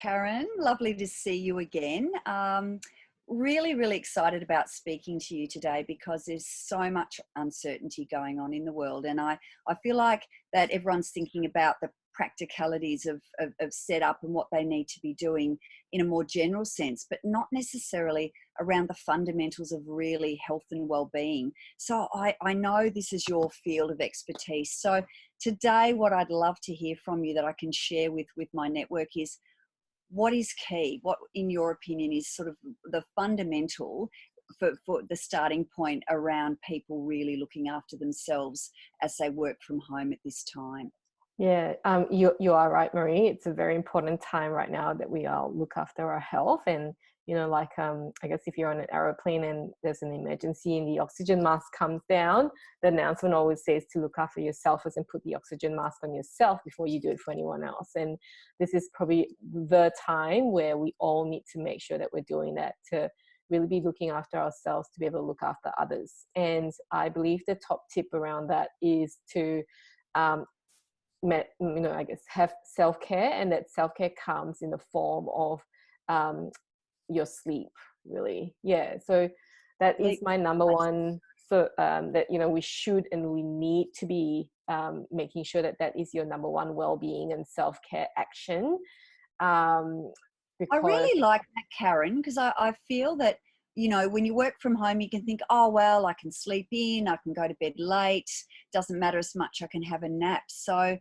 Karen, lovely to see you again. Really, really excited about speaking to you today because there's so much uncertainty going on in the world. And I feel like that everyone's thinking about the practicalities of setup and what they need to be doing in a more general sense, but not necessarily around the fundamentals of really health and well-being. So I know this is your field of expertise. So today, what I'd love to hear from you that I can share with my network is what is key? What, in your opinion, is sort of the fundamental for the starting point around people really looking after themselves as they work from home at this time? Yeah, you are right, Maree. It's a very important time right now that we all look after our health. And I guess if you're on an aeroplane and there's an emergency and the oxygen mask comes down, the announcement always says to look after yourself first and put the oxygen mask on yourself before you do it for anyone else. And this is probably the time where we all need to make sure that we're doing that, to really be looking after ourselves to be able to look after others. And I believe the top tip around that is to um, I guess have self-care, and that self-care comes in the form of your sleep, really. Yeah, so that is Sleep. my number one. So that we should and we need to be making sure that that is your number one well-being and self-care action, I because really like that, Karen, because I feel that, when you work from home, you can think, oh, well, I can sleep in, I can go to bed late, doesn't matter as much, I can have a nap. So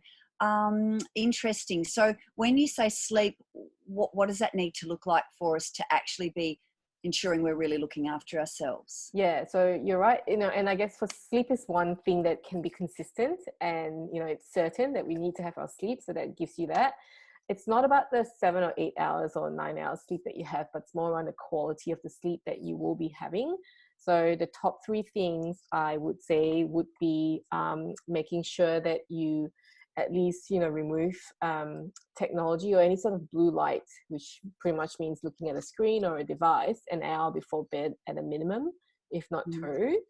interesting. So when you say sleep, what does that need to look like for us to actually be ensuring we're really looking after ourselves? yeah, so you're right. And I guess for sleep is one thing that can be consistent, and it's certain that we need to have our sleep, so that gives you that. It's not about the 7 or 8 hours or 9 hours sleep that you have, but it's more around the quality of the sleep that you will be having. So the top three things I would say would be making sure that you at least remove technology or any sort of blue light, which pretty much means looking at a screen or a device an hour before bed at a minimum, if not Mm. two.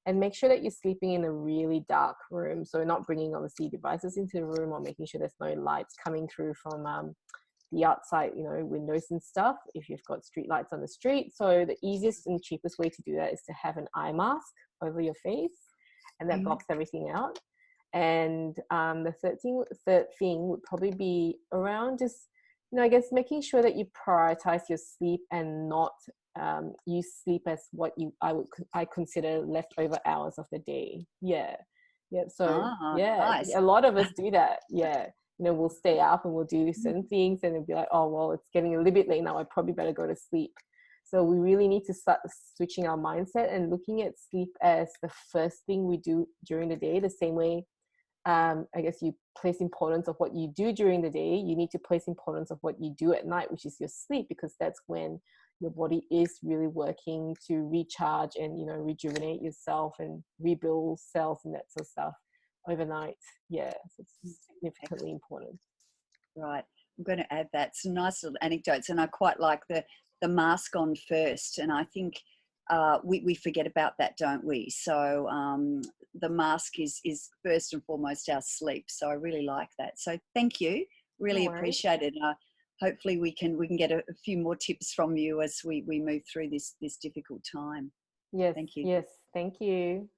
And make sure that you're sleeping in a really dark room, so not bringing obviously devices into the room, or making sure there's no lights coming through from the outside, windows and stuff, if you've got street lights on the street. So the easiest and cheapest way to do that is to have an eye mask over your face, and that Mhm. blocks everything out. And the third thing would probably be around just, I guess, making sure that you prioritize your sleep and not use sleep as what I consider leftover hours of the day. Yeah, yeah. So Ah, yeah, nice. a lot of us do that. Yeah, we'll stay up and we'll do certain things, and it'll be like, oh well, it's getting a little bit late now, I probably better go to sleep. So we really need to start switching our mindset and looking at sleep as the first thing we do during the day, the same way I guess you place importance of what you do during the day, you need to place importance of what you do at night, which is your sleep, because that's when your body is really working to recharge and rejuvenate yourself and rebuild cells and that sort of stuff overnight. Yeah, so it's significantly important. Right. I'm going to add that. Some nice little anecdotes, and I quite like the mask on first. And I think we forget about that, don't we? So the mask is first and foremost our sleep. So I really like that. So thank you. No Really worries. appreciate it. Hopefully we can get a few more tips from you as we move through this difficult time. Yes, Thank you. yes. Thank you.